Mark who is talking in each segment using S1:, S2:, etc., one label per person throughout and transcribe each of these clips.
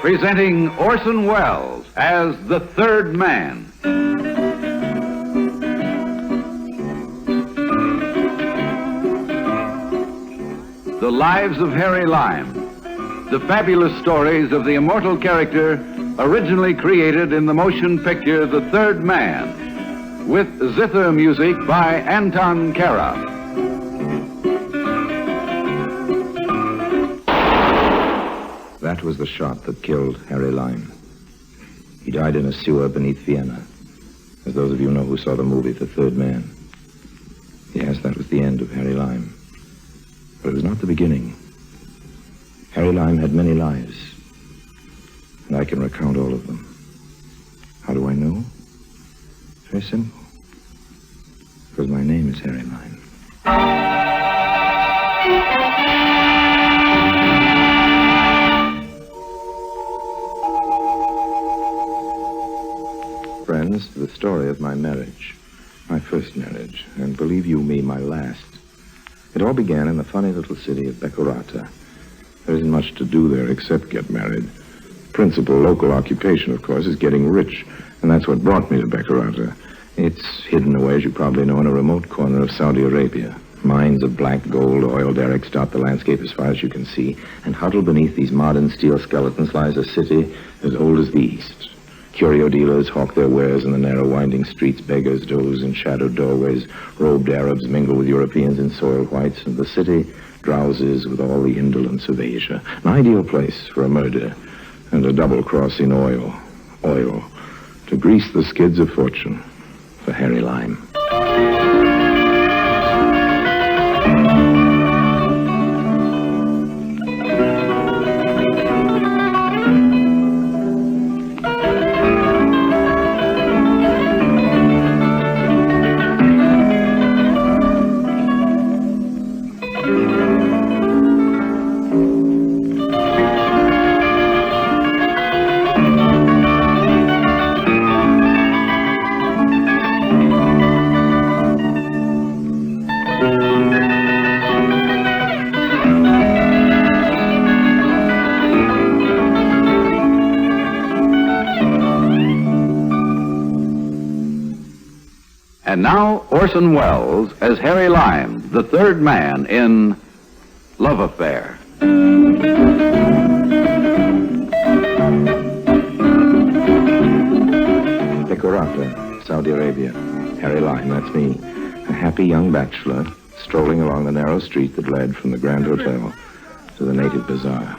S1: presenting Orson Welles as the third man. The Lives of Harry Lime, the fabulous stories of the immortal character originally created in the motion picture The Third Man, with zither music by Anton Kara.
S2: That was the shot that killed Harry Lime. He died in a sewer beneath Vienna, as those of you know who saw the movie The Third Man. Yes, that was the end of Harry Lime. But it was not the beginning. Harry Lime had many lives, and I can recount all of them. How do I know? Very simple. Because my name is Harry Lime. Friends, the story of my marriage. My first marriage, and believe you me, my last. It all began in the funny little city of Beccarata. There isn't much to do there except get married. Principal local occupation, of course, is getting rich, and that's what brought me to Beccarata. It's hidden away, as you probably know, in a remote corner of Saudi Arabia. Mines of black gold, oil derricks dot the landscape as far as you can see, and huddled beneath these modern steel skeletons lies a city as old as the East. Curio dealers hawk their wares in the narrow winding streets. Beggars doze in shadowed doorways. Robed Arabs mingle with Europeans in soiled whites. And the city drowses with all the indolence of Asia. An ideal place for a murder and a double-crossing oil. Oil to grease the skids of fortune for Harry Lime.
S1: And now, Orson Welles as Harry Lime, the third man in Love Affair.
S2: Beccarata, Saudi Arabia. Harry Lime, that's me. A happy young bachelor strolling along the narrow street that led from the Grand Hotel to the native bazaar.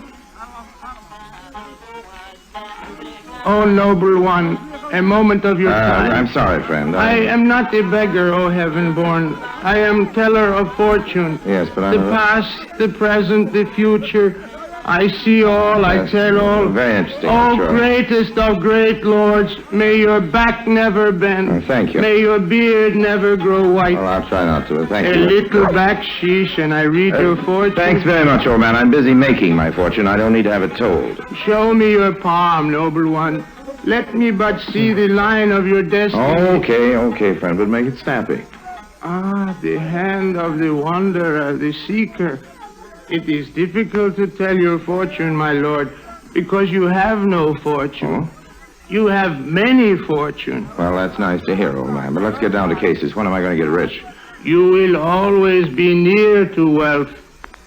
S3: Oh, noble one, a moment of your time.
S2: I'm sorry, friend.
S3: I am not a beggar, O heaven-born. I am teller of fortune.
S2: Yes, but I'm...
S3: The past, the present, the future. I see all, I tell all.
S2: Very interesting,
S3: Oh,
S2: sure.
S3: greatest of great lords, may your back never bend.
S2: Thank you.
S3: May your beard never grow white.
S2: Well, I'll try not to. Thank
S3: A
S2: you.
S3: little backsheesh, and I read your fortune.
S2: Thanks very much, old man. I'm busy making my fortune. I don't need to have it told.
S3: Show me your palm, noble one. Let me but see the line of your destiny.
S2: Okay, friend, but make it snappy.
S3: Ah, the hand of the wanderer, the seeker. It is difficult to tell your fortune, my lord, because you have no fortune.
S2: Oh?
S3: You have many fortune.
S2: Well, that's nice to hear, old man, but let's get down to cases. When am I going to get rich?
S3: You will always be near to wealth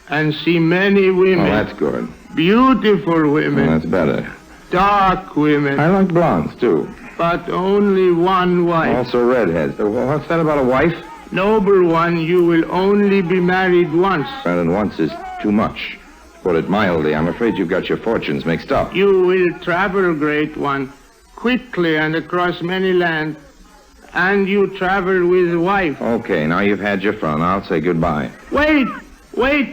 S3: and see many women.
S2: Oh, that's good.
S3: Beautiful women.
S2: Well, that's better.
S3: Dark women.
S2: I like blondes, too.
S3: But only one wife.
S2: Also redheads. What's that about a wife?
S3: Noble one, you will only be married once.
S2: Well, and once is too much. To put it mildly, I'm afraid you've got your fortunes mixed up.
S3: You will travel, great one, quickly and across many lands. And you travel with a wife.
S2: Okay, now you've had your fun. I'll say goodbye.
S3: Wait,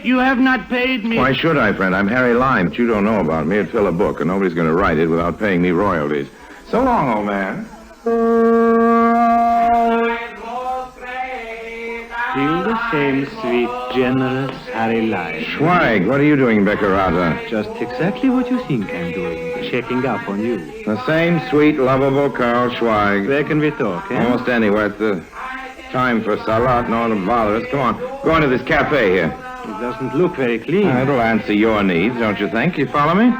S3: you have not paid me.
S2: Why should I, friend? I'm Harry Lime. But you don't know about me. It'd fill a book, and nobody's going to write it without paying me royalties. So long, old man.
S4: Feel the same sweet, generous Harry Lime.
S2: Schweig, what are you doing, Beccarata?
S4: Just exactly what you think I'm doing. Checking up on you.
S2: The same sweet, lovable Carl Schweig.
S4: Where can we talk, eh?
S2: Almost anywhere. It's the time for salat. No one to bother us. Come on. Go into this cafe here.
S4: It doesn't look very clean.
S2: It'll answer your needs, don't you think? You follow me?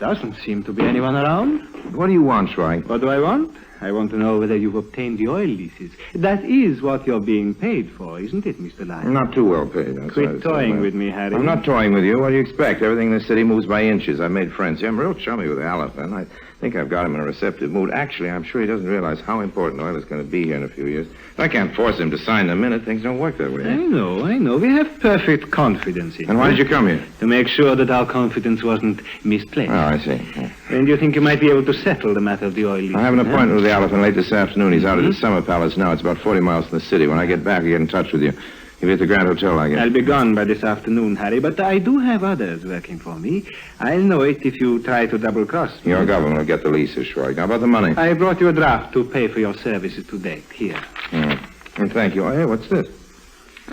S4: Doesn't seem to be anyone around.
S2: What do you want, Schweig?
S4: What do I want? I want to know whether you've obtained the oil leases. That is what you're being paid for, isn't it, Mr. Lyon?
S2: I'm not too well paid.
S4: Quit toying with me, Harry.
S2: I'm not toying with you. What do you expect? Everything in this city moves by inches. I've made friends here. I'm real chummy with the elephant. I think I've got him in a receptive mood. Actually, I'm sure he doesn't realize how important oil is going to be here in a few years. If I can't force him to sign the minute, things don't work that way.
S4: I know. We have perfect confidence in you.
S2: And why did you come here?
S4: To make sure that our confidence wasn't misplaced.
S2: Oh, I see. Yeah.
S4: And you think you might be able to settle the matter of the oil lease?
S2: I have an appointment with the elephant late this afternoon. He's out at his summer palace now. It's about 40 miles from the city. When I get back, I'll get in touch with you. You'll be at the Grand Hotel, I guess.
S4: I'll be gone by this afternoon, Harry, but I do have others working for me. I'll know it if you try to double-cross me.
S2: Your government will get the leases, Schweig. How about the money?
S4: I brought you a draft to pay for your services to date. Here.
S2: And thank you. Oh, hey, what's this?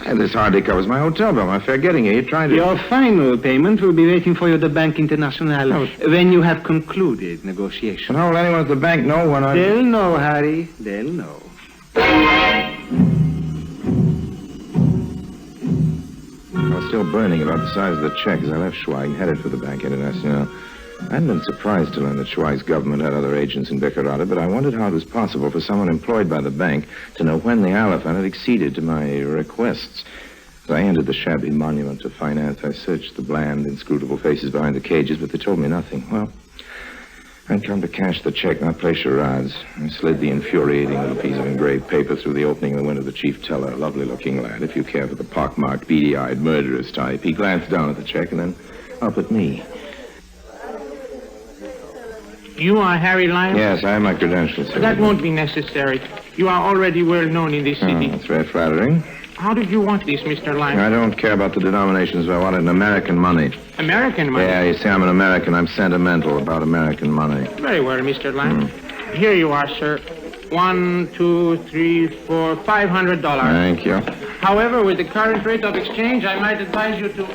S2: Hey, this hardly covers my hotel bill. My fare getting here. You're trying to...
S4: Your final payment will be waiting for you at the Bank International when you have concluded negotiations.
S2: And how will anyone at the bank know when I...
S4: They'll know, Harry. They'll know.
S2: I was still burning about the size of the check as I left Schweig and headed for the Bank International. I hadn't been surprised to learn that Schweig's government had other agents in Beccarata, but I wondered how it was possible for someone employed by the bank to know when the elephant had acceded to my requests. As I entered the shabby monument of finance, I searched the bland, inscrutable faces behind the cages, but they told me nothing. Well, I'd come to cash the check, not play charades. I slid the infuriating little piece of engraved paper through the opening of the window of the chief teller, a lovely-looking lad, if you care for the pockmarked, beady-eyed, murderous type. He glanced down at the check and then up at me.
S3: You are Harry Lyon?
S2: Yes, I have my credentials, sir.
S3: That won't be necessary. You are already well known in this city.
S2: That's very flattering.
S3: How did you want this, Mr. Lyon?
S2: I don't care about the denominations. I wanted American money.
S3: American money?
S2: Yeah, you see, I'm an American. I'm sentimental about American money.
S3: Very well, Mr. Lyon. Here you are, sir. 1, 2, 3, 4, $500.
S2: Thank you.
S3: However, with the current rate of exchange, I might advise you to...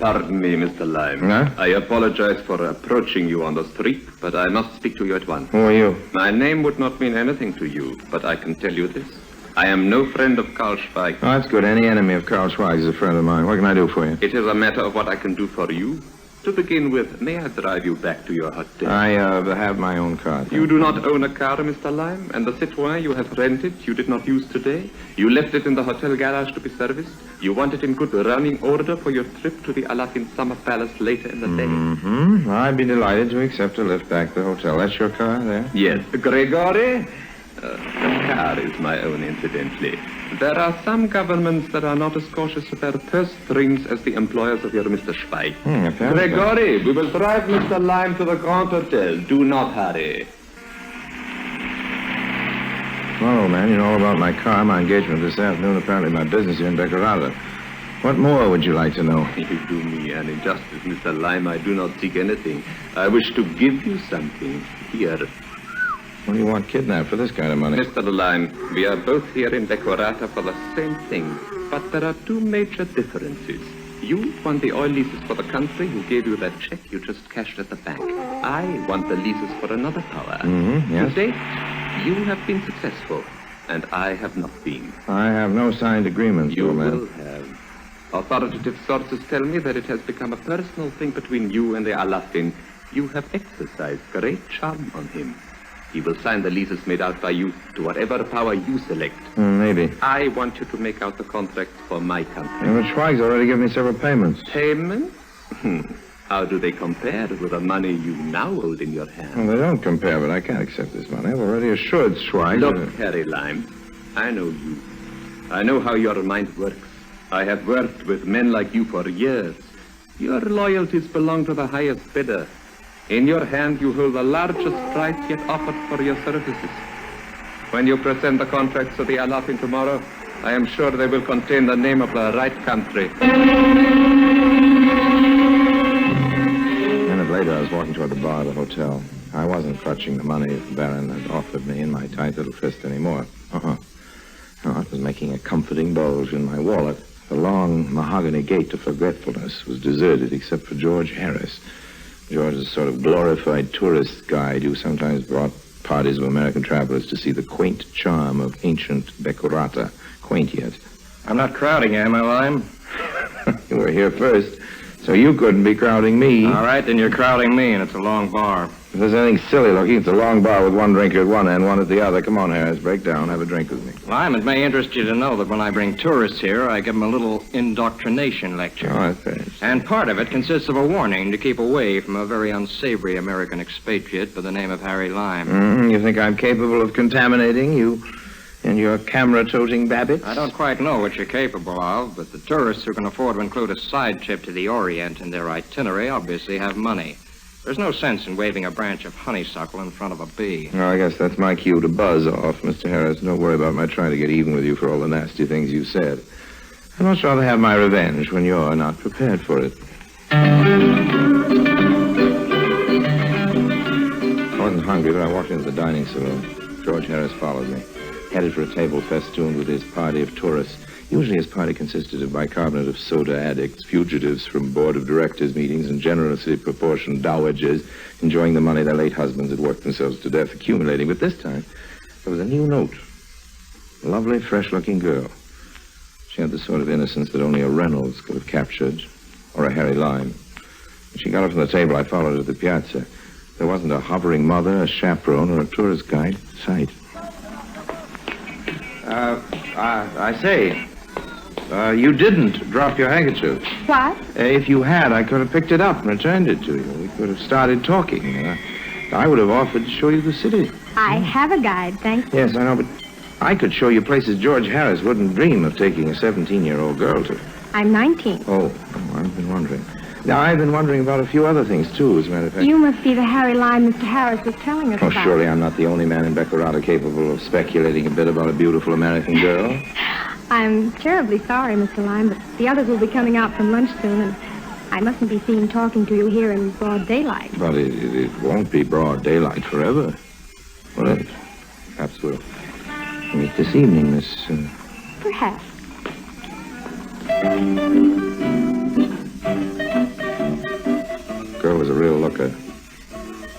S5: Pardon me, Mr. Lime.
S2: Huh?
S5: I apologize for approaching you on the street, but I must speak to you at once.
S2: Who are you?
S5: My name would not mean anything to you, but I can tell you this. I am no friend of Karl Schweig.
S2: Oh, that's good. Any enemy of Karl Schweig is a friend of mine. What can I do for you?
S5: It is a matter of what I can do for you. To begin with, may I drive you back to your hotel?
S2: I have my own car.
S5: You do not own a car, Mr. Lime, and the Citroën you have rented you did not use today. You left it in the hotel garage to be serviced. You want it in good running order for your trip to the Alafin Summer Palace later in the day.
S2: Mm-hmm. I'd be delighted to accept a lift back to the hotel. That's your car there?
S5: Yes. Gregory? The car is my own, incidentally. There are some governments that are not as cautious with their purse strings as the employers of your Mr. Schweig. Gregory, we will drive Mr. Lime to the Grand Hotel. Do not hurry.
S2: Well, old man, you know all about my car, my engagement this afternoon, apparently my business here in Beccarata. What more would you like to know?
S5: You do me an injustice, Mr. Lime. I do not seek anything. I wish to give you something. Here.
S2: What do you want kidnapped for this kind of money?
S5: Mr. Lime, we are both here in Beccarata for the same thing, but there are two major differences. You want the oil leases for the country who gave you that check you just cashed at the bank. I want the leases for another power.
S2: Mm-hmm, yes.
S5: To date, you have been successful, and I have not been.
S2: I have no signed agreement,
S5: You
S2: old man.
S5: will have. Authoritative sources tell me that it has become a personal thing between you and the Alafin. You have exercised great charm on him. He will sign the leases made out by you to whatever power you select.
S2: Maybe.
S5: I want you to make out the contracts for my country.
S2: Yeah, but Schweig's already given me several payments.
S5: Payments? How do they compare with the money you now hold in your hand?
S2: Well, they don't compare, but I can't accept this money. I've already assured Schweig.
S5: Look, Harry Lime, I know you. I know how your mind works. I have worked with men like you for years. Your loyalties belong to the highest bidder. In your hand, you hold the largest price yet offered for your services. When you present the contracts to the Alafin tomorrow, I am sure they will contain the name of the right country.
S2: A minute later, I was walking toward the bar of the hotel. I wasn't clutching the money the Baron had offered me in my tight little fist anymore. No, it was making a comforting bulge in my wallet. The long mahogany gate to forgetfulness was deserted except for George Harris. George is a sort of glorified tourist guide who sometimes brought parties of American travelers to see the quaint charm of ancient Beccarata. Quaint yet.
S6: I'm not crowding, am I, Lime?
S2: You were here first. So you couldn't be crowding me.
S6: All right, then you're crowding me, and it's a long bar.
S2: If there's anything silly looking, it's a long bar with one drinker at one end, one at the other. Come on, Harris, break down. Have a drink with me.
S6: Lime, it may interest you to know that when I bring tourists here, I give them a little indoctrination lecture.
S2: Oh, that's fair.
S6: And part of it consists of a warning to keep away from a very unsavory American expatriate by the name of Harry Lime.
S2: You think I'm capable of contaminating you and your camera-toting Babbitts?
S6: I don't quite know what you're capable of, but the tourists who can afford to include a side trip to the Orient in their itinerary obviously have money. There's no sense in waving a branch of honeysuckle in front of a bee.
S2: Well, I guess that's my cue to buzz off, Mr. Harris. Don't worry about my trying to get even with you for all the nasty things you said. I'd much rather have my revenge when you're not prepared for it. I wasn't hungry, but I walked into the dining saloon. George Harris followed me, headed for a table festooned with his party of tourists. Usually his party consisted of bicarbonate of soda addicts, fugitives from board of directors meetings, and generously proportioned dowagers enjoying the money their late husbands had worked themselves to death accumulating. But this time, there was a new note. A lovely, fresh-looking girl. She had the sort of innocence that only a Reynolds could have captured, or a Harry Lime. When she got up from the table, I followed her to the piazza. There wasn't a hovering mother, a chaperone, or a tourist guide in sight. I say, you didn't drop your handkerchief.
S7: What?
S2: If you had, I could have picked it up and returned it to you. We could have started talking. I would have offered to show you the city.
S7: I have a guide, thank you.
S2: Yes, I know, but I could show you places George Harris wouldn't dream of taking a 17-year-old girl to.
S7: I'm 19.
S2: Oh, I've been wondering. Now, I've been wondering about a few other things, too, as a matter of fact.
S7: You must be the Harry Lime Mr. Harris was telling us
S2: Oh,
S7: about.
S2: surely I'm not the only man in Beckerata capable of speculating a bit about a beautiful American girl.
S7: I'm terribly sorry, Mr. Lime, but the others will be coming out from lunch soon, and I mustn't be seen talking to you here in broad daylight.
S2: But it won't be broad daylight forever. Well, perhaps we'll meet this evening, Miss...
S7: Perhaps.
S2: Girl was a real looker.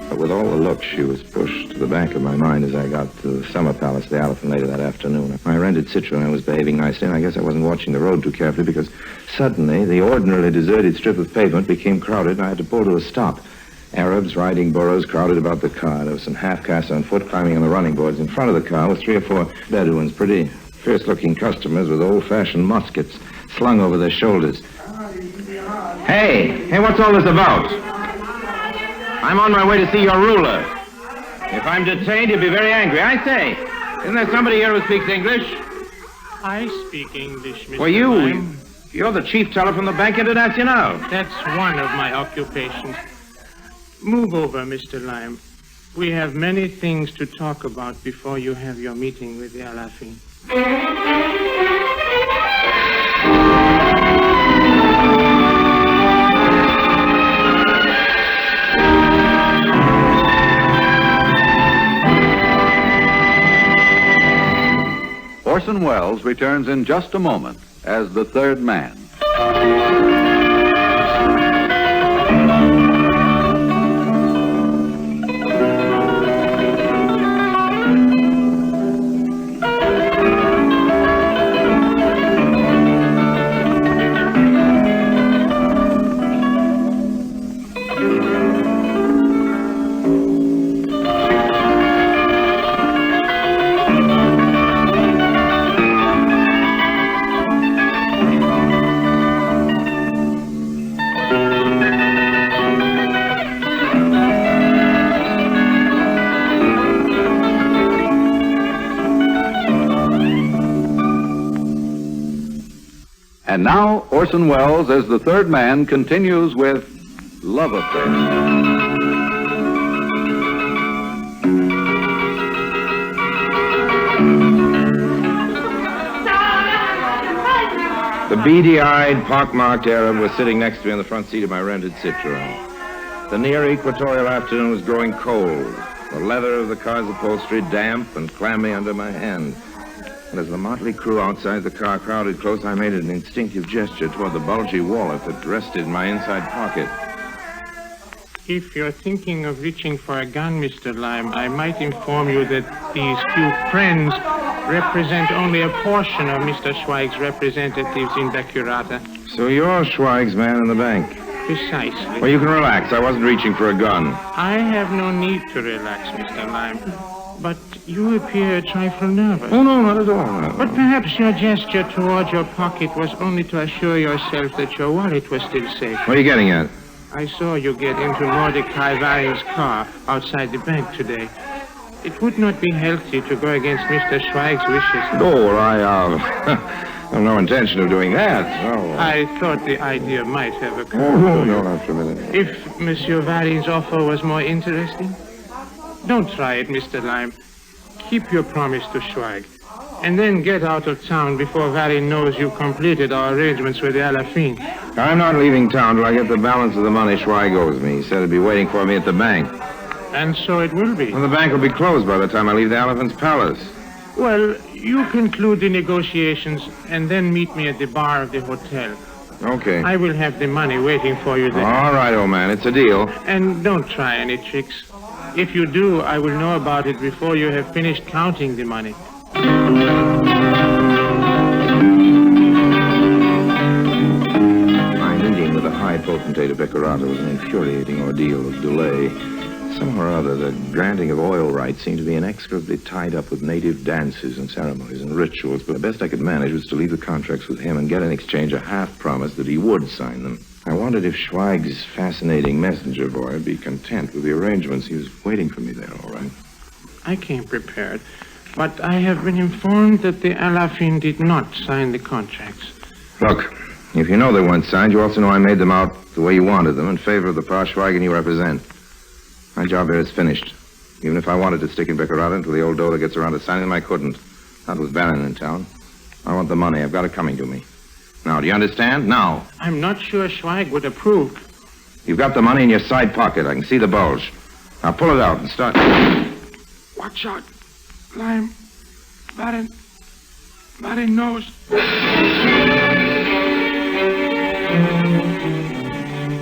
S2: But with all the looks, she was pushed to the back of my mind as I got to the summer palace of the Elephant later that afternoon. I rented Citroen. I was behaving nicely, and I guess I wasn't watching the road too carefully because suddenly the ordinarily deserted strip of pavement became crowded, and I had to pull to a stop. Arabs riding burros crowded about the car. There was some half-castes on foot climbing on the running boards. In front of the car were 3 or 4 Bedouins, pretty fierce-looking customers with old-fashioned muskets slung over their shoulders. Hey, what's all this about? I'm on my way to see your ruler. If I'm detained, you'll be very angry. I say, isn't there somebody here who speaks English?
S3: I speak English, Mr.
S2: Well,
S3: Lime.
S2: you're the chief teller from the Bank International.
S3: That's one of my occupations. Move over, Mr. Lime. We have many things to talk about before you have your meeting with the Alafin.
S1: Orson Welles returns in just a moment as the third man. And now, Orson Welles, as the third man, continues with Love Affair.
S2: The beady-eyed, pockmarked Arab was sitting next to me on the front seat of my rented Citroen. The near equatorial afternoon was growing cold. The leather of the car's upholstery damp and clammy under my hand. And as the motley crew outside the car crowded close, I made an instinctive gesture toward the bulgy wallet that rested in my inside pocket.
S3: If you're thinking of reaching for a gun, Mr. Lime, I might inform you that these few friends represent only a portion of Mr. Schweig's representatives in Beckerata.
S2: So you're Schweig's man in the bank?
S3: Precisely.
S2: Well, you can relax. I wasn't reaching for a gun.
S3: I have no need to relax, Mr. Lime. But you appear a trifle nervous.
S2: Oh, no, not at all.
S3: But perhaps your gesture toward your pocket was only to assure yourself that your wallet was still safe.
S2: What are you getting at?
S3: I saw you get into Mordecai Varian's car outside the bank today. It would not be healthy to go against Mr. Schweig's wishes.
S2: No, well, I have no intention of doing that. No.
S3: I thought the idea might have occurred
S2: Oh,
S3: to
S2: no,
S3: you.
S2: not for a minute.
S3: If Monsieur Varian's offer was more interesting, don't try it, Mr. Lime. Keep your promise to Schweig. And then get out of town before Varian knows you've completed our arrangements with the Alafin.
S2: I'm not leaving town till I get the balance of the money Schweig owes me. He said he'd be waiting for me at the bank.
S3: And so it will be.
S2: And the bank will be closed by the time I leave the Elephant's Palace.
S3: Well, you conclude the negotiations and then meet me at the bar of the hotel.
S2: Okay.
S3: I will have the money waiting for you there.
S2: All right, old man. It's a deal.
S3: And don't try any tricks. If you do, I will know about it before you have finished counting the money.
S2: My meeting with the high potentate of Beccarata was an infuriating ordeal of delay. Somehow or other, the granting of oil rights seemed to be inextricably tied up with native dances and ceremonies and rituals, but the best I could manage was to leave the contracts with him and get in exchange a half-promise that he would sign them. I wondered if Schweig's fascinating messenger boy would be content with the arrangements. He was waiting for me there, all right.
S3: I came prepared, but I have been informed that the Alafin did not sign the contracts.
S2: Look, if you know they weren't signed, you also know I made them out the way you wanted them in favor of the Pa Schweigen you represent. My job here is finished. Even if I wanted to stick in Beccarata until the old Dola gets around to signing them, I couldn't. Not with Baron in town. I want the money. I've got it coming to me. Now, do you understand? Now.
S3: I'm not sure Schweig would approve.
S2: You've got the money in your side pocket. I can see the bulge. Now pull it out and start.
S3: Watch out, Lime. Baron knows.
S2: He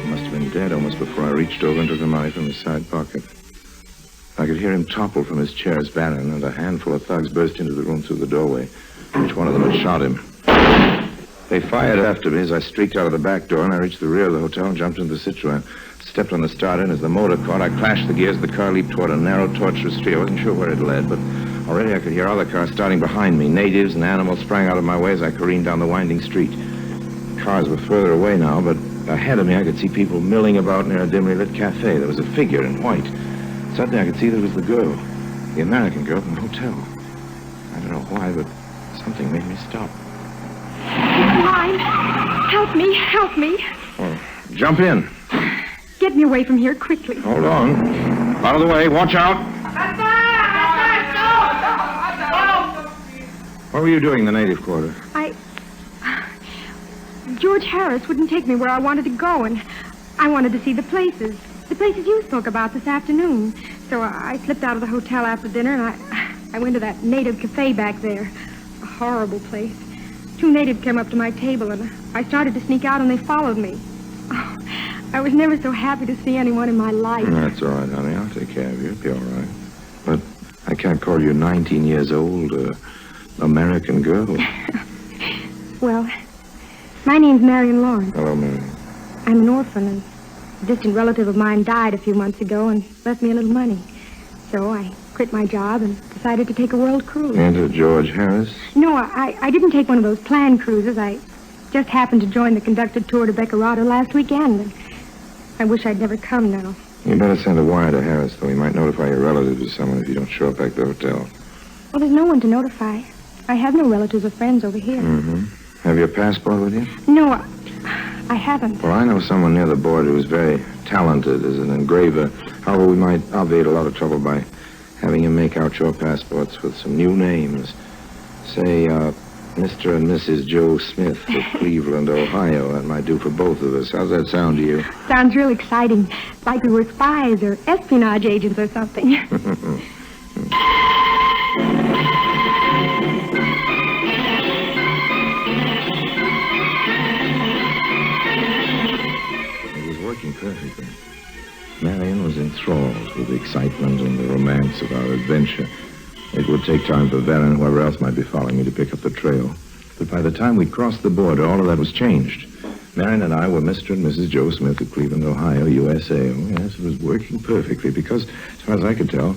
S2: must have been dead almost before I reached over and took the money from his side pocket. I could hear him topple from his chair as Baron and a handful of thugs burst into the room through the doorway. Each one of them had shot him. They fired after me as I streaked out of the back door, and I reached the rear of the hotel and jumped into the Citroën. Stepped on the starter, and as the motor caught, I clashed the gears. The car leaped toward a narrow, tortuous street. I wasn't sure where it led, but already I could hear other cars starting behind me. Natives and animals sprang out of my way as I careened down the winding street. Cars were further away now, but ahead of me I could see people milling about near a dimly lit cafe. There was a figure in white. Suddenly I could see that it was the girl, the American girl from the hotel. I don't know why, but something made me stop.
S7: Lime, help me.
S2: Oh, jump in.
S7: Get me away from here quickly.
S2: Hold on. Out of the way. Watch out. What were you doing in the native quarter?
S7: George Harris wouldn't take me where I wanted to go, and I wanted to see the places you spoke about this afternoon. So I slipped out of the hotel after dinner, and I went to that native cafe back there. A horrible place. 2 natives came up to my table, and I started to sneak out, and they followed me. Oh, I was never so happy to see anyone in my life.
S2: That's all right, honey. I'll take care of you. It'll be all right. But I can't call you 19 years old, American girl.
S7: Well, my name's Marian Lawrence.
S2: Hello, Marian.
S7: I'm an orphan, and a distant relative of mine died a few months ago and left me a little money. So I quit my job and decided to take a world cruise.
S2: And George Harris?
S7: No, I didn't take one of those planned cruises. I just happened to join the conducted tour to Beccarata last weekend, and I wish I'd never come now.
S2: You better send a wire to Harris, though. He might notify your relatives or someone if you don't show up back at the hotel.
S7: Well, there's no one to notify. I have no relatives or friends over here.
S2: Mm-hmm. Have your passport with you?
S7: No, I haven't.
S2: Well, I know someone near the border who's very talented as an engraver. However, we might obviate a lot of trouble by having him make out your passports with some new names. Say, Mr. and Mrs. Joe Smith of Cleveland, Ohio. That might do for both of us. How's that sound to you?
S7: Sounds real exciting. Like we were spies or espionage agents or something.
S2: It was working perfectly. Marian was enthralled with the excitement and the romance of our adventure. It would take time for Vera and whoever else might be following me to pick up the trail. But by the time we'd crossed the border, all of that was changed. Marian and I were Mr. and Mrs. Joe Smith of Cleveland, Ohio, USA. Oh, yes, it was working perfectly because, as far as I could tell,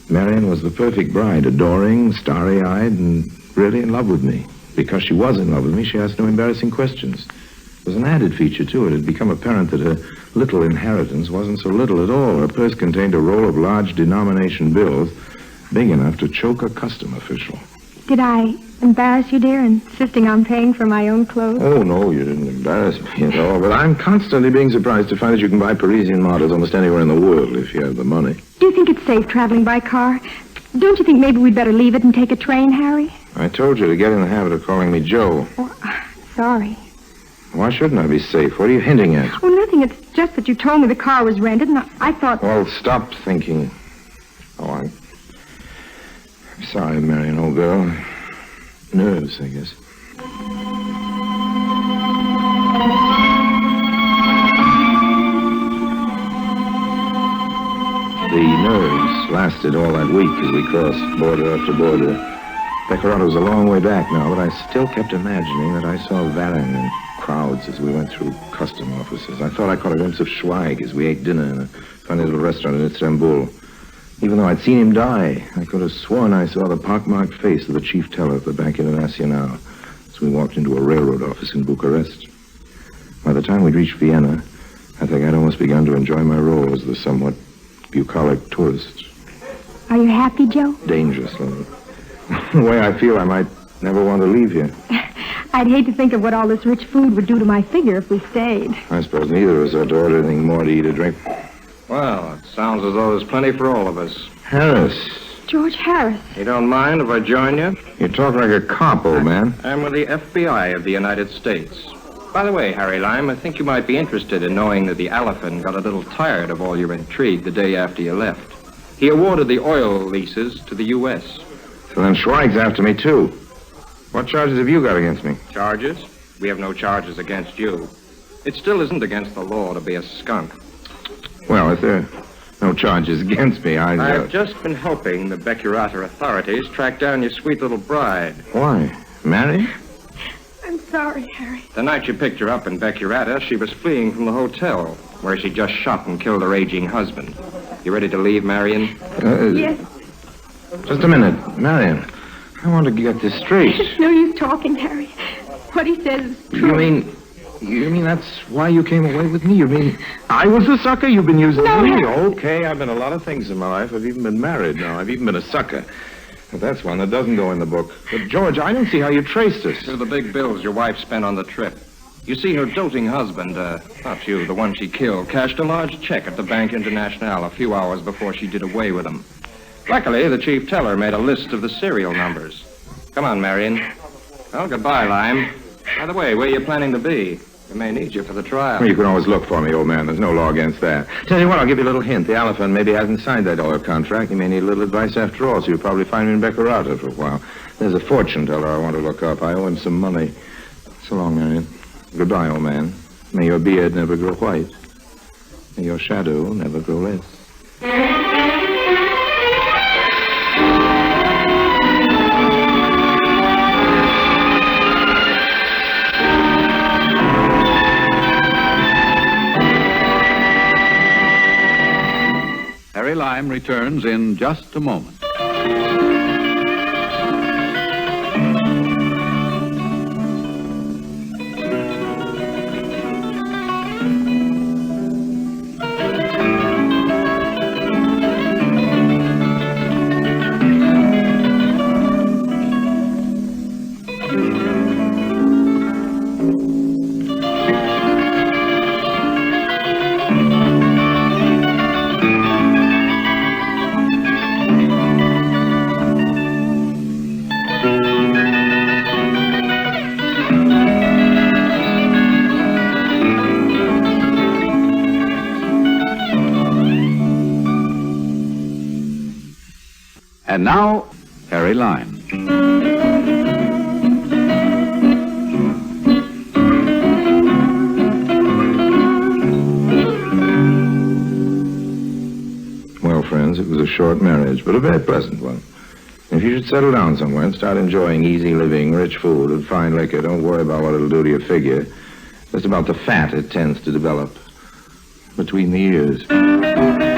S2: Marian was the perfect bride, adoring, starry-eyed, and really in love with me. Because she was in love with me, she asked no embarrassing questions. There was an added feature, too. It had become apparent that her little inheritance wasn't so little at all. Her purse contained a roll of large denomination bills big enough to choke a custom official.
S7: Did I embarrass you, dear, insisting on paying for my own clothes?
S2: Oh, no, you didn't embarrass me at all. But I'm constantly being surprised to find that you can buy Parisian models almost anywhere in the world if you have the money.
S7: Do you think it's safe traveling by car? Don't you think maybe we'd better leave it and take a train, Harry?
S2: I told you to get in the habit of calling me Joe.
S7: Oh, sorry.
S2: Why shouldn't I be safe? What are you hinting at?
S7: Oh, nothing. It's just that you told me the car was rented, and I thought...
S2: Well, stop thinking. Oh, I'm sorry, Marian, old girl. Nerves, I guess. The nerves lasted all that week as we crossed border after border. Beckerata was a long way back now, but I still kept imagining that I saw Varin in crowds as we went through custom offices. I thought I caught a glimpse of Schweig as we ate dinner in a funny little restaurant in Istanbul. Even though I'd seen him die, I could have sworn I saw the pockmarked face of the chief teller of the Bank International as we walked into a railroad office in Bucharest. By the time we'd reached Vienna, I think I'd almost begun to enjoy my role as the somewhat bucolic tourist.
S7: Are you happy, Joe?
S2: Dangerously. The way I feel, I might never want to leave here.
S7: I'd hate to think of what all this rich food would do to my figure if we stayed.
S2: I suppose neither of us ought to order anything more to eat or drink.
S6: Well, it sounds as though there's plenty for all of us.
S2: Harris,
S7: George Harris.
S6: You don't mind if I join you?
S2: you talk like a cop, old man.
S6: I'm with the FBI of the United States. By the way, Harry Lime, I think you might be interested in knowing that the elephant got a little tired of all your intrigue the day after you left. He awarded the oil leases to the U.S.
S2: So then Schweig's after me, too. What charges have you got against me?
S6: Charges? We have no charges against you. It still isn't against the law to be a skunk.
S2: Well, if there are no charges against me,
S6: I've just been helping the Becurata authorities track down your sweet little bride.
S2: Why? Marian?
S7: I'm sorry, Harry.
S6: The night you picked her up in Becurata, she was fleeing from the hotel, where she just shot and killed her aging husband. You ready to leave, Marian?
S7: Yes.
S2: Just a minute. Marian, I want to get this straight.
S7: It's no use talking, Harry. What he says is true.
S2: You mean that's why you came away with me? You mean I was the sucker? You've been using
S7: No,
S2: me?
S7: Harry.
S2: Okay, I've been a lot of things in my life. I've even been married now. I've even been a sucker. But that's one that doesn't go in the book. But, George, I don't see how you traced us.
S6: They're the big bills your wife spent on the trip. You see, her doting husband, not you, the one she killed, cashed a large check at the Bank International a few hours before she did away with him. Luckily, the chief teller made a list of the serial numbers. Come on, Marian. Well, goodbye, Lime. By the way, where are you planning to be? We may need you for the trial.
S2: Well, you can always look for me, old man. There's no law against that. Tell you what, I'll give you a little hint. The elephant maybe hasn't signed that oil contract. You may need a little advice after all, so you'll probably find me in Becurata for a while. There's a fortune teller I want to look up. I owe him some money. So long, Marian. Goodbye, old man. May your beard never grow white. May your shadow never grow less.
S1: Harry Lime returns in just a moment. And now, Harry Lime.
S2: Well, friends, it was a short marriage, but a very pleasant one. If you should settle down somewhere and start enjoying easy living, rich food, and fine liquor, don't worry about what it'll do to your figure. Just about the fat it tends to develop between the ears.